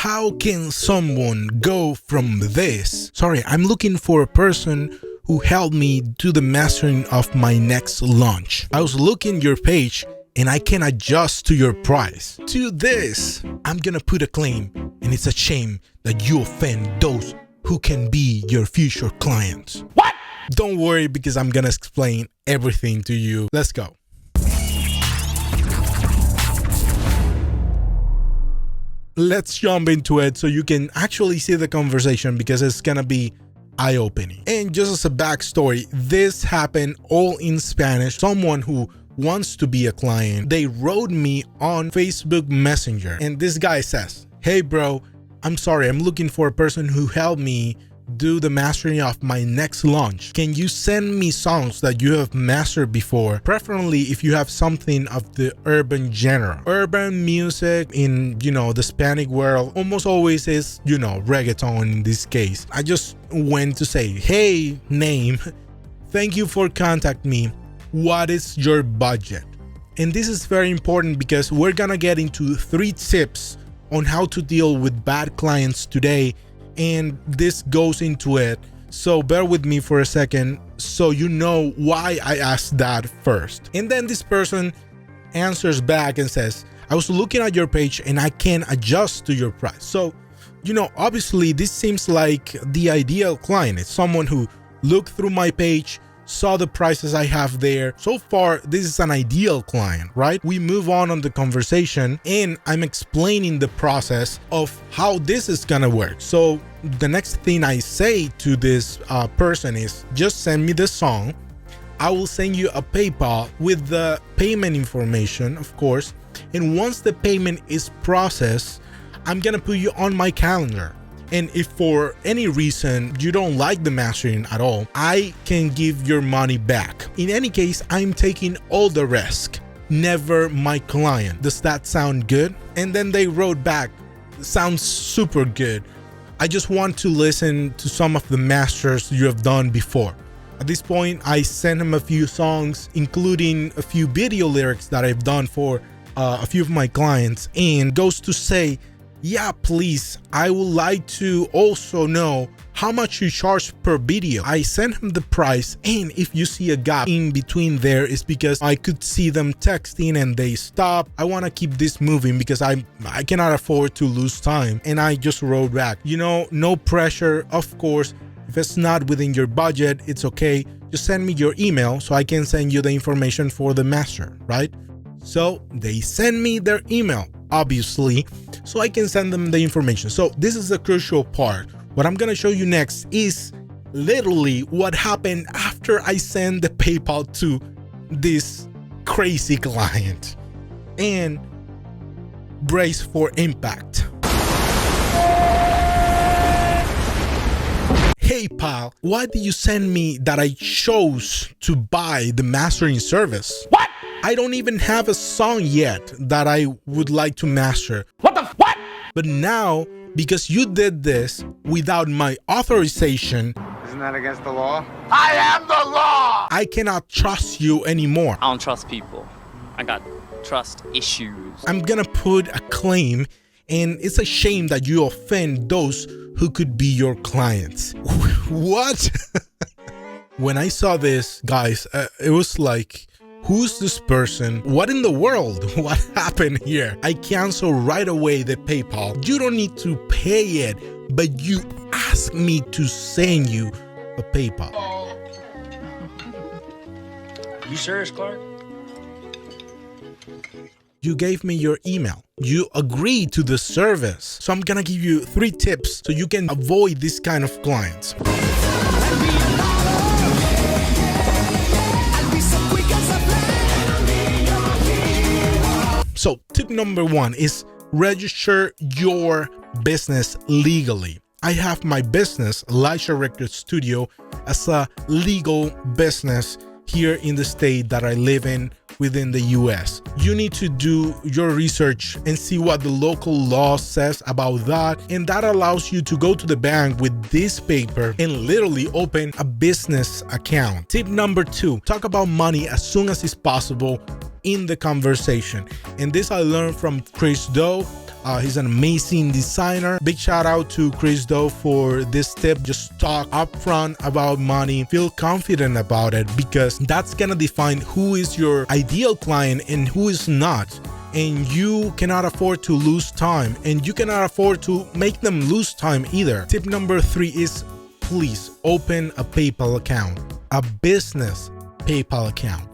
how can someone go from this? Sorry, I'm looking for a person who helped me do the mastering of my next launch. I was looking your page and I can adjust to your price. To this, I'm gonna put a claim, and it's a shame that you offend those who can be your future clients. What? Don't worry, because I'm gonna explain everything to you. Let's go. Let's jump into it so you can actually see the conversation, because it's gonna be eye-opening. And just as a backstory, this happened all in Spanish. Someone who wants to be a client, they wrote me on Facebook Messenger, and this guy says, "Hey bro, I'm sorry, I'm looking for a person who helped me do the mastering of my next launch. Can you send me songs that you have mastered before? Preferably if you have something of the urban genre." Urban music in, the Hispanic world almost always is, reggaeton in this case. I just went to say, "Hey, name, thank you for contacting me. What is your budget?" And this is very important because we're gonna get into 3 tips on how to deal with bad clients today, and this goes into it. So bear with me for a second so you know why I asked that first. And then this person answers back and says, "I was looking at your page and I can adjust to your price." So, obviously this seems like the ideal client. It's someone who looked through my page, saw the prices I have there. So far, this is an ideal client, right? We move on the conversation, and I'm explaining the process of how this is gonna work. So the next thing I say to this person is, just send me the song. I will send you a PayPal with the payment information, of course. And once the payment is processed, I'm gonna put you on my calendar. And if for any reason you don't like the mastering at all, I can give your money back. In any case, I'm taking all the risk, never my client. Does that sound good? And then they wrote back, "Sounds super good. I just want to listen to some of the masters you have done before." At this point, I sent him a few songs, including a few video lyrics that I've done for a few of my clients, and goes to say, "Yeah, please, I would like to also know how much you charge per video." I sent him the price, and if you see a gap in between there, it's because I could see them texting and they stop. I want to keep this moving because I cannot afford to lose time. And I just wrote back, "No pressure, of course. If it's not within your budget, it's okay. Just send me your email so I can send you the information for the master," right? So they send me their email, obviously, so I can send them the information. So this is the crucial part. What I'm gonna show you next is literally what happened after I send the PayPal to this crazy client. And brace for impact. "Hey pal, why did you send me that I chose to buy the mastering service? What? I don't even have a song yet that I would like to master. What? But now, because you did this without my authorization, isn't that against the law? I am the law! I cannot trust you anymore. I don't trust people. I got trust issues. I'm gonna put a claim, and it's a shame that you offend those who could be your clients." What? When I saw this, guys, it was like, who's this person? What in the world? What happened here? I cancel right away the PayPal. You don't need to pay it, but you asked me to send you a PayPal. You serious, Clark? You gave me your email. You agreed to the service. So I'm gonna give you 3 tips so you can avoid this kind of clients. So tip number 1 is register your business legally. I have my business, Elisha Record Studio, as a legal business here in the state that I live in within the US. You need to do your research and see what the local law says about that, and that allows you to go to the bank with this paper and literally open a business account. Tip number 2, talk about money as soon as it's possible in the conversation. And this I learned from Chris Doe He's an amazing designer. Big shout out to Chris though for this tip. Just talk upfront about money. Feel confident about it, because that's gonna define who is your ideal client and who is not. And you cannot afford to lose time, and you cannot afford to make them lose time either. Tip number 3 is please open a PayPal account, a business PayPal account.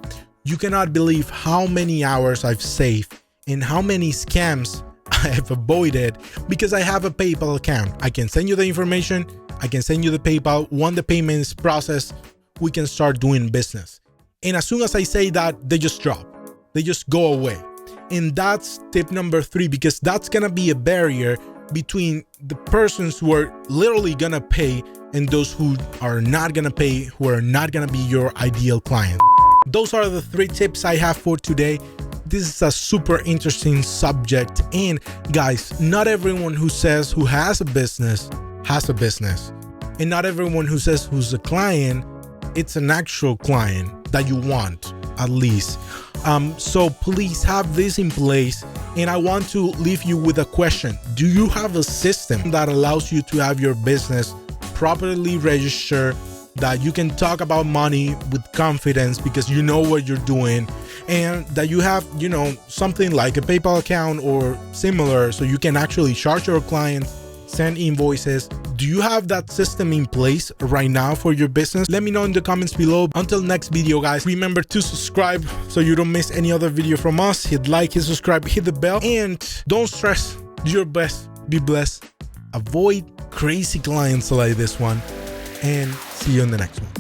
You cannot believe how many hours I've saved and how many scams I have avoided because I have a PayPal account. I can send you the information, I can send you the PayPal. When the payment is processed, we can start doing business. And as soon as I say that, they just drop, they just go away. And that's tip number 3, because that's gonna be a barrier between the persons who are literally gonna pay and those who are not gonna pay, who are not gonna be your ideal client. Those are the 3 tips I have for today. This is a super interesting subject, and guys, not everyone who says who has a business, and not everyone who says who's a client, it's an actual client that you want, at least. So please have this in place, and I want to leave you with a question. Do you have a system that allows you to have your business properly registered, that you can talk about money with confidence because you know what you're doing, and that you have, you know, something like a PayPal account or similar so you can actually charge your clients, send invoices? Do you have that system in place right now for your business? Let me know in the comments below. Until next video, guys, remember to subscribe so you don't miss any other video from us. Hit like, hit subscribe, hit the bell, and don't stress. Do your best, be blessed, avoid crazy clients like this one, and see you in the next one.